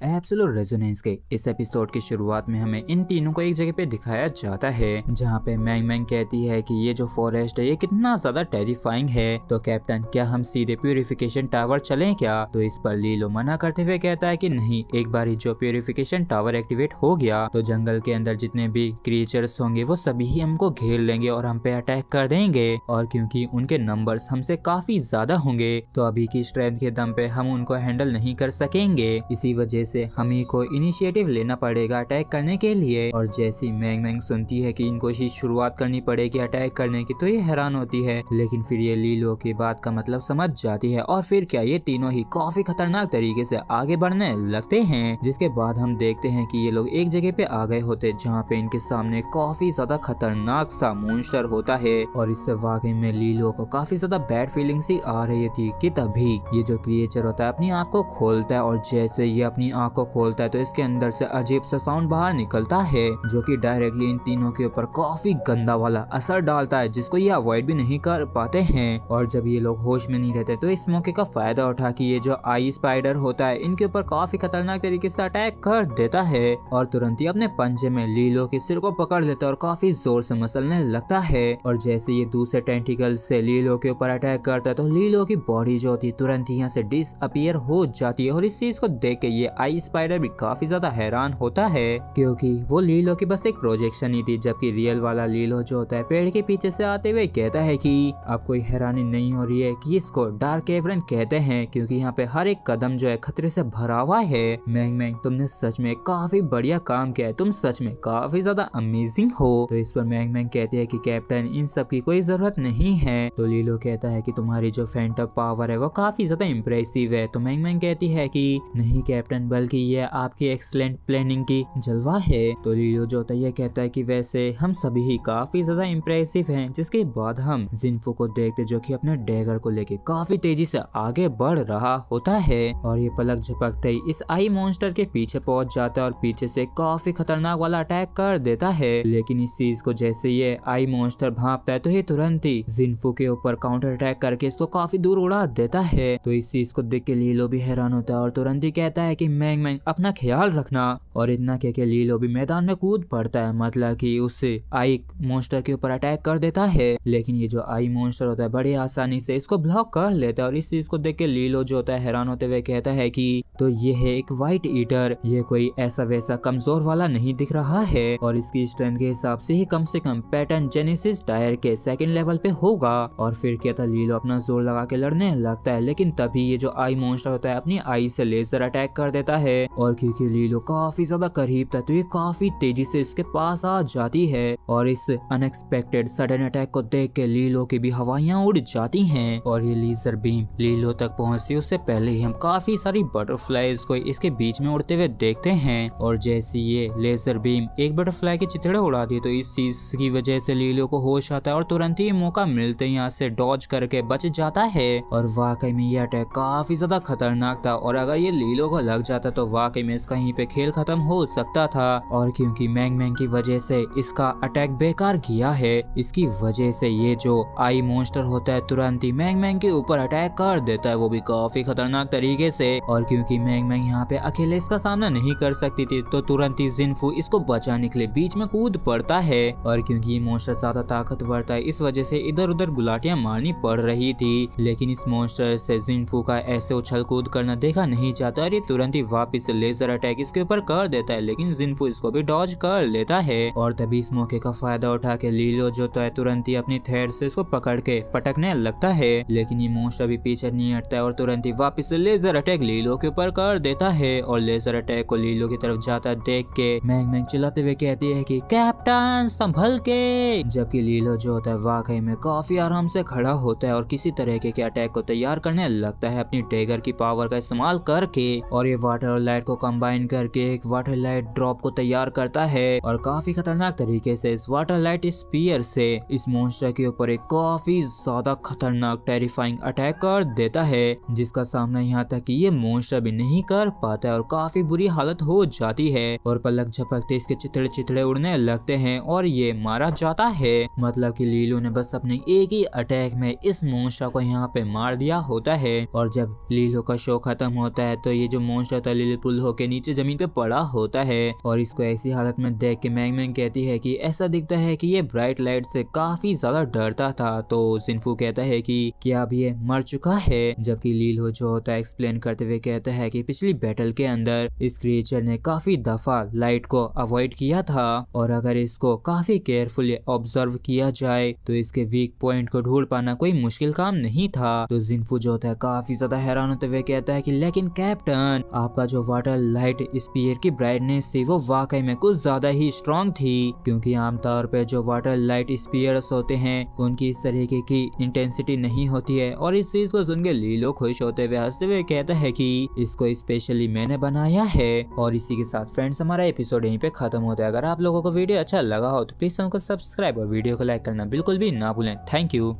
Absolute resonance के इस episode की शुरुआत में हमें इन तीनों को एक जगह पे दिखाया जाता है जहाँ पे मैंग मैंग कहती है कि ये जो फॉरेस्ट है ये कितना ज्यादा टेरिफाइंग है। तो कैप्टन क्या हम सीधे प्यूरिफिकेशन टावर चलें क्या? तो इस पर लीलो मना करते हुए कहता है कि नहीं, एक बार जो प्यूरिफिकेशन टावर एक्टिवेट हो गया तो जंगल के अंदर जितने भी क्रिएचर्स होंगे वो सभी ही हमको घेर लेंगे और हम पे अटैक कर देंगे। और क्योंकि उनके नंबर्स हमसे काफी ज्यादा होंगे तो अभी की स्ट्रेंथ के दम पे हम उनको हैंडल नहीं कर सकेंगे। इसी वजह से हम ही को इनिशिएटिव लेना पड़ेगा अटैक करने के लिए। और जैसी मैंग मैंग सुनती है कि इनको ही शुरुआत करनी पड़ेगी अटैक करने की तो ये हैरान होती है, लेकिन फिर ये लीलो की बात का मतलब समझ जाती है और फिर क्या ये तीनों ही काफी खतरनाक तरीके से आगे बढ़ने लगते हैं। जिसके बाद हम देखते हैं कि ये लोग एक जगह पे आ गए होते जहाँ पे इनके सामने काफी ज्यादा खतरनाक सा मॉन्स्टर होता है। और इससे वाकई में लीलो को काफी ज्यादा बैड फीलिंग सी आ रही थी कि तभी ये जो क्रिएचर होता है अपनी आंख को खोलता है और जैसे ये अपनी आंख को खोलता है तो इसके अंदर से अजीब सा साउंड बाहर निकलता है जो कि डायरेक्टली इन तीनों के ऊपर काफी गंदा वाला असर डालता है जिसको ये अवॉइड भी नहीं कर पाते हैं। और जब ये लोग होश में नहीं रहते तो इस मौके का फायदा उठा कि ये जो आई स्पाइडर होता है इनके ऊपर काफी खतरनाक तरीके से अटैक कर देता है और तुरंत ही अपने पंजे में लीलो के सिर को पकड़ लेता है और काफी जोर से मसलने लगता है। और जैसे ये दूसरे टेंटिकल से लीलो के ऊपर अटैक करता है तो लीलो की बॉडी जो होती है तुरंत यहाँ से डिसअपीयर हो जाती है। और इस चीज को देख के ये आई स्पाइडर भी काफी ज्यादा हैरान होता है क्योंकि वो लीलो की बस एक प्रोजेक्शन ही थी, जबकि रियल वाला लीलो जो होता है पेड़ के पीछे से आते हुए कहता है कि अब कोई हैरानी नहीं हो रही है कि इसको डार्क केवर्न कहते हैं क्योंकि यहाँ पे हर एक कदम जो है खतरे से भरा हुआ है। मैंग मैंग तुमने सच में काफी बढ़िया काम किया है, तुम सच में काफी ज्यादा अमेजिंग हो। तो इस पर मैंग मैंग कहती है कि कैप्टन इन सब की कोई जरूरत नहीं है। तो लीलो कहता है कि तुम्हारी जो फैंटम पावर है वो काफी ज्यादा इम्प्रेसिव है। तो मैंग मैंग कहती है कि नहीं कैप्टन, बल्कि ये आपकी एक्सलेंट प्लानिंग की जलवा है। तो लीलो जो होता है ये कहता है कि वैसे हम सभी ही काफी ज्यादा इम्प्रेसिव हैं। जिसके बाद हम जिन्फू को देखते जो कि अपने डैगर को लेके काफी तेजी से आगे बढ़ रहा होता है और ये पलक झपकते ही इस आई मॉन्स्टर के पीछे पहुंच जाता है और पीछे से काफी खतरनाक वाला अटैक कर देता है। लेकिन इस चीज को जैसे ये आई मॉन्स्टर भांपता है तो ये तुरंत ही जिन्फू के ऊपर काउंटर अटैक करके इसको काफी दूर उड़ा देता है। तो इस चीज को देख के लीलो भी हैरान होता है और तुरंत ही कहता है कि मैंग मैंग अपना ख्याल रखना। और इतना कह के लीलो भी मैदान में कूद पड़ता है, मतलब कि उससे आई मॉन्स्टर के ऊपर अटैक कर देता है। लेकिन ये जो आई मॉन्स्टर होता है बड़ी आसानी से इसको ब्लॉक कर लेता है और इस चीज को देख के लीलो जो होता है हैरान होते हुए कहता है कि तो ये है एक व्हाइट ईटर, ये कोई ऐसा वैसा कमजोर वाला नहीं दिख रहा है और इसकी स्ट्रेंथ के हिसाब से ही कम पैटर्न जेनेसिस टायर के सेकंड लेवल पे होगा। और फिर क्या था लीलो अपना जोर लगा के लड़ने लगता है, लेकिन तभी ये जो आई मॉन्स्टर होता है अपनी आई से लेजर अटैक कर देता है और क्योंकि लीलो काफी ज्यादा करीब था तो ये काफी तेजी से इसके पास आ जाती है। और इस अनएक्सपेक्टेड सडन अटैक को देख के लीलो की भी हवाइयां उड़ जाती हैं और ये लेजर बीम लीलो तक पहुंचती उससे पहले ही हम काफी सारी बटरफ्लाईज को इसके बीच में उड़ते हुए देखते हैं। और जैसे ये लेजर बीम एक बटरफ्लाई के चिथड़े उड़ा दी तो इस चीज की वजह से लीलो को होश आता है और तुरंत ही मौका मिलते ही यहाँ से डॉज करके बच जाता है। और वाकई में ये अटैक काफी ज्यादा खतरनाक था और अगर ये लीलो को लग जाता तो वाकई में इसका यहीं पे खेल खत्म हो सकता था। और क्योंकि मैंग मैंग की वजह से इसका अटैक बेकार किया है, इसकी वजह से ये जो आई मॉन्स्टर होता है तुरंत ही मैंग मैंग के ऊपर अटैक कर देता है, वो भी काफी खतरनाक तरीके से। और क्योंकि मैंग मैंग यहाँ पे अकेले इसका सामना नहीं कर सकती थी तो तुरंत ही जिन्फू इसको बचाने के लिए बीच में कूद पड़ता है। और क्योंकि ये मॉन्स्टर ज्यादा ताकतवर था इस वजह से इधर उधर गुलाटियां मारनी पड़ रही थी, लेकिन इस मॉन्स्टर से जिन्फू का ऐसे उछल कूद करना देखा नहीं जाता और ये तुरंत ही वापस लेजर अटैक इसके ऊपर कर देता है, लेकिन जिन्फू इसको भी डॉज कर लेता है। और तभी इस मौके का फायदा उठा के लीलो जो है तुरंत ही अपनी थ्रेड से इसको पकड़ के पटकने लगता है, लेकिन ये मॉन्स्टर भी पीछे नहीं हटता है और तुरंत ही वापस लेजर अटैक लीलो के ऊपर कर देता है। और लेजर अटैक को लीलो की तरफ जाता देख के मैंग मैंग चिल्लाते हुए कहती है कि कैप्टन संभल के। जबकि लीलो जो होता है वाकई में काफी आराम से खड़ा होता है और किसी तरह के अटैक को तैयार करने लगता है अपनी डैगर की पावर का इस्तेमाल करके। और ये वाटर और लाइट को कंबाइन करके एक वाटर लाइट ड्रॉप को तैयार करता है और काफी खतरनाक तरीके से इस वाटर लाइट स्पीयर से इस मॉन्स्टर के ऊपर एक काफी ज्यादा खतरनाक टेरिफाइंग अटैक कर देता है, जिसका सामना यहाँ तक कि ये मॉन्स्टर भी नहीं कर पाता है और काफी बुरी हालत हो जाती है और पलक झपकते इसके चिथड़े चिथड़े उड़ने लगते हैं और ये मारा जाता है। मतलब कि लीलो ने बस अपने एक ही अटैक में इस मॉन्स्टर को यहाँ पे मार दिया होता है। और जब लीलो का शो खत्म होता है तो ये जो मॉन्स्टर था लिलीपुल होके नीचे जमीन पे पड़ा होता है और इसको ऐसी हालत में देख के मैंग मैंग कहती है कि ऐसा दिखता है कि ये ब्राइट लाइट से काफी ज्यादा डरता था। तो जिनफू कहता है कि क्या अब ये मर चुका है, जबकि लीलो जो होता है एक्सप्लेन करते हुए कहता है कि पिछली बैटल के अंदर इस क्रिएचर ने काफी दफा लाइट को अवॉइड किया था और अगर इसको काफी केयरफुली ऑब्जर्व किया जाए तो इसके वीक पॉइंट को ढूंढ पाना कोई मुश्किल काम नहीं था। तो जिनफू जो होता है काफी ज्यादा हैरान होते हुए कहता है कि लेकिन कैप्टन, आपका जो वाटर लाइट स्पीयर की ब्राइटनेस थी वो वाकई में कुछ ज्यादा ही स्ट्रॉन्ग थी, क्योंकि आमतौर पे जो वाटर लाइट स्पीयर्स होते हैं उनकी इस तरीके की इंटेंसिटी नहीं होती है। और इस चीज को सुन के लीलो खुश होते हुए हंसते हुए कहता है कि इसको स्पेशली मैंने बनाया है। और इसी के साथ फ्रेंड्स हमारा एपिसोड यहीं पे खत्म होता है। अगर आप लोगों को वीडियो अच्छा लगा हो तो प्लीज चैनल को सब्सक्राइब और वीडियो को लाइक करना बिल्कुल भी ना भूलें। Thank you.